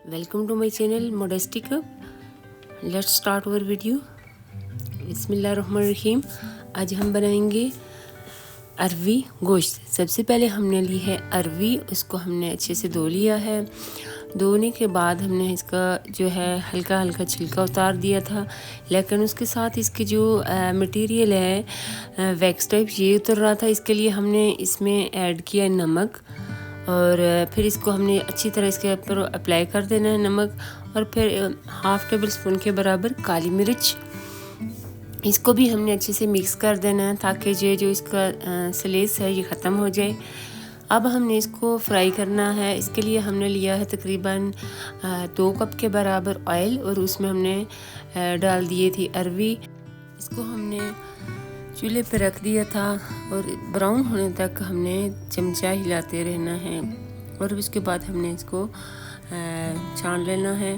Welcome to my channel modesty cup. Let's start our video. बिस्मिल्लाहिर्रहमानिर्रहीम। आज हम बनाएंगे अरवी गोश्त। सबसे पहले हमने ली है अरवी, उसको हमने अच्छे से धो लिया है। धोने के बाद हमने इसका जो है हल्का हल्का छिलका उतार दिया था, लेकिन उसके साथ इसकी जो मटेरियल है वैक्स टाइप ये उतर रहा था। इसके लिए हमने इसमें ऐड किया नमक, और फिर इसको हमने अच्छी तरह इसके ऊपर अप्लाई कर देना है नमक, और फिर हाफ़ टेबल स्पून के बराबर काली मिर्च, इसको भी हमने अच्छे से मिक्स कर देना है ताकि ये जो इसका सलेस है ये ख़त्म हो जाए। अब हमने इसको फ्राई करना है। इसके लिए हमने लिया है तकरीबन 2 कप के बराबर ऑयल, और उसमें हमने डाल दिए थी अरवी। इसको हमने चूल्हे पे रख दिया था और ब्राउन होने तक हमने चमचा हिलाते रहना है, और उसके बाद हमने इसको छान लेना है,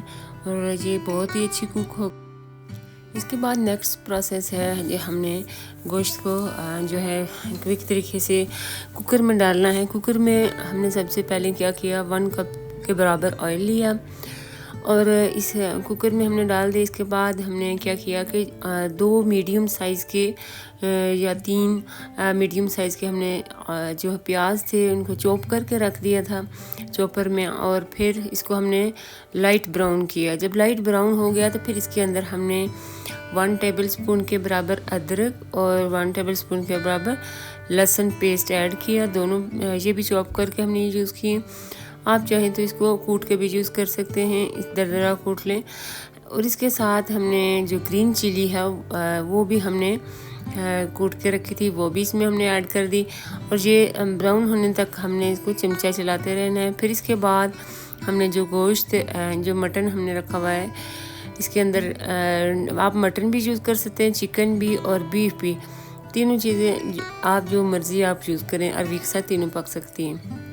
और ये बहुत ही अच्छी कुक हो। इसके बाद नेक्स्ट प्रोसेस है, ये हमने गोश्त को जो है क्विक तरीके से कुकर में डालना है। कुकर में हमने सबसे पहले क्या किया, 1 कप के बराबर ऑयल लिया और इस कुकर में हमने डाल दिया। इसके बाद हमने क्या किया कि 2 मीडियम साइज़ के या 3 मीडियम साइज़ के हमने जो प्याज थे उनको चॉप करके रख दिया था चॉपर में, और फिर इसको हमने लाइट ब्राउन किया। जब लाइट ब्राउन हो गया तो फिर इसके अंदर हमने 1 टेबल स्पून के बराबर अदरक और 1 टेबल स्पून के बराबर लहसुन पेस्ट ऐड किया। दोनों ये भी चॉप करके हमने यूज़ किए। आप चाहें तो इसको कूट के भी यूज़ कर सकते हैं, इस दरदरा कूट लें। और इसके साथ हमने जो ग्रीन चिली है वो भी हमने कूट के रखी थी, वो भी इसमें हमने ऐड कर दी, और ये ब्राउन होने तक हमने इसको चमचा चलाते रहना है। फिर इसके बाद हमने जो गोश्त जो मटन हमने रखा हुआ है, इसके अंदर आप मटन भी यूज़ कर सकते हैं, चिकन भी और बीफ भी, तीनों चीज़ें आप जो मर्ज़ी आप यूज़ करें, अरवी के साथ तीनों पक सकती हैं।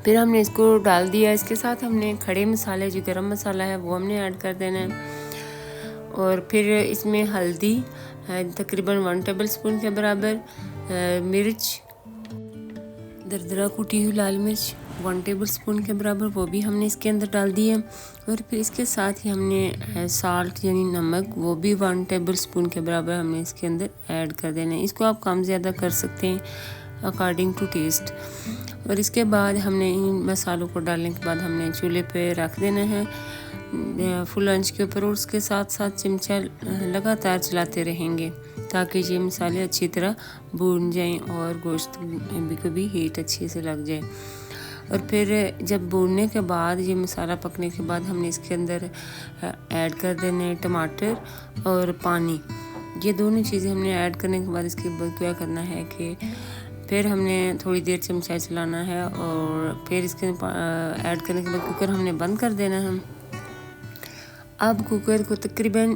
फिर हमने इसको डाल दिया। इसके साथ हमने खड़े मसाले जो गरम मसाला है वो हमने ऐड कर देना है, और फिर इसमें हल्दी तकरीबन 1 टेबल स्पून के बराबर, मिर्च दरदरा कुटी हुई लाल मिर्च 1 टेबल स्पून के बराबर, वो भी हमने इसके अंदर डाल दिया। और फिर इसके साथ ही हमने साल्ट यानी नमक, वो भी 1 टेबल स्पून के बराबर हमने इसके अंदर ऐड कर देना है। इसको आप कम ज़्यादा कर सकते हैं अकॉर्डिंग टू टेस्ट। और इसके बाद हमने इन मसालों को डालने के बाद हमने चूल्हे पे रख देना है फुल आंच के ऊपर, और उसके साथ साथ चमचा लगातार चलाते रहेंगे ताकि ये मसाले अच्छी तरह भून जाएं और गोश्त को भी हीट अच्छे से लग जाए। और फिर जब भूनने के बाद ये मसाला पकने के बाद हमने इसके अंदर ऐड कर देने टमाटर और पानी। ये दोनों चीज़ें हमने ऐड करने के बाद इसके बाद क्या करना है कि फिर हमने थोड़ी देर चमचा चलाना है, और फिर इसके ऐड करने के बाद कुकर हमने बंद कर देना है। अब कुकर को तकरीबन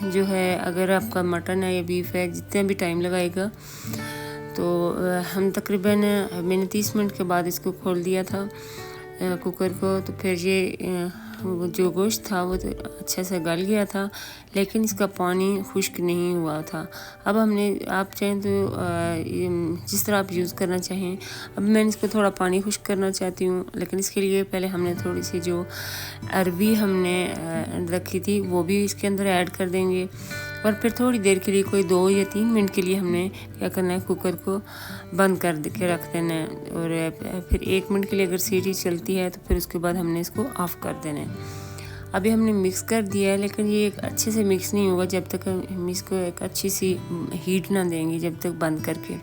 जो है, अगर आपका मटन है या बीफ है, जितना भी टाइम लगाएगा, तो हम तकरीबन मैंने 30 मिनट के बाद इसको खोल दिया था कुकर को। तो फिर ये जो गोश्त था वो तो अच्छा से गल गया था, लेकिन इसका पानी खुश्क नहीं हुआ था। अब हमने, आप चाहें तो जिस तरह आप यूज़ करना चाहें। अब मैंने इसको थोड़ा पानी खुश्क करना चाहती हूँ, लेकिन इसके लिए पहले हमने थोड़ी सी जो अरवी हमने रखी थी वो भी इसके अंदर ऐड कर देंगे, और फिर थोड़ी देर के लिए कोई 2 या 3 मिनट के लिए हमने क्या करना है, कुकर को बंद कर के रख देना है। और फिर 1 मिनट के लिए अगर सीटी चलती है तो फिर उसके बाद हमने इसको ऑफ़ कर देना है। अभी हमने मिक्स कर दिया है, लेकिन ये एक अच्छे से मिक्स नहीं होगा जब तक हम इसको एक अच्छी सी हीट ना देंगे, जब तक बंद करके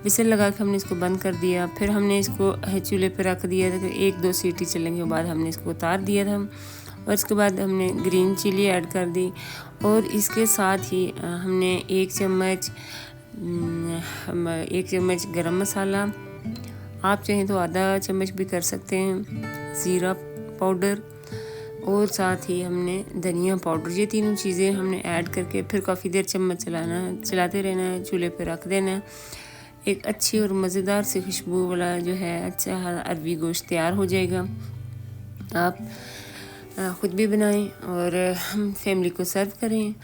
विसल लगा के हमने इसको बंद कर दिया। फिर हमने इसको चूल्हे पे रख दिया था। 1-2 सीटी चलने के बाद हमने इसको उतार दिया था, और इसके बाद हमने ग्रीन चिली ऐड कर दी, और इसके साथ ही हमने 1 चम्मच गरम मसाला, आप चाहें तो आधा चम्मच भी कर सकते हैं, ज़ीरा पाउडर, और साथ ही हमने धनिया पाउडर, ये तीनों चीज़ें हमने ऐड करके फिर काफ़ी देर चम्मच चलाते रहना है, चूल्हे पे रख देना है। एक अच्छी और मज़ेदार सी खुशबू वाला जो है अच्छा अरवी गोश्त तैयार हो जाएगा। आप ख़ुद भी बनाएं और हम फैमिली को सर्व करें।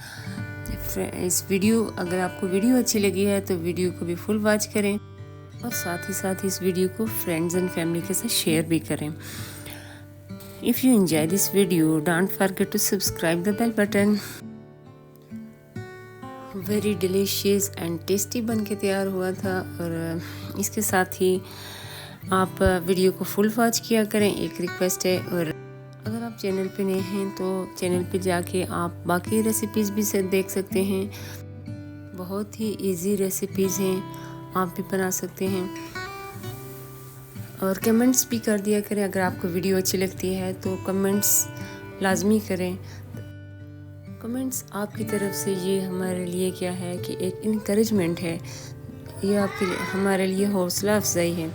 इस वीडियो, अगर आपको वीडियो अच्छी लगी है तो वीडियो को भी फुल वॉच करें, और साथ ही साथ इस वीडियो को फ्रेंड्स एंड फैमिली के साथ शेयर भी करें। If you enjoy this video, don't forget to subscribe the bell button. Very delicious and tasty बन के तैयार हुआ था। और इसके साथ ही आप वीडियो को फुल वॉच किया करें, एक रिक्वेस्ट है। और अगर आप चैनल पे नए हैं तो चैनल पे जाके आप बाकी रेसिपीज़ भी से देख सकते हैं। बहुत ही इजी रेसिपीज़ हैं, आप भी बना सकते हैं। और कमेंट्स भी कर दिया करें, अगर आपको वीडियो अच्छी लगती है तो कमेंट्स लाजमी करें। कमेंट्स आपकी तरफ से ये हमारे लिए क्या है कि एक इनकरेजमेंट है, ये आपके लिए हमारे लिए हौसला अफजाई है।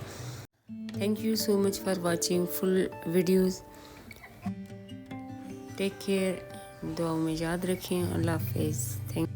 Thank you so much for watching full videos. Take care, दुआओं में याद रखें। अल्लाह हाफिज़। थैंक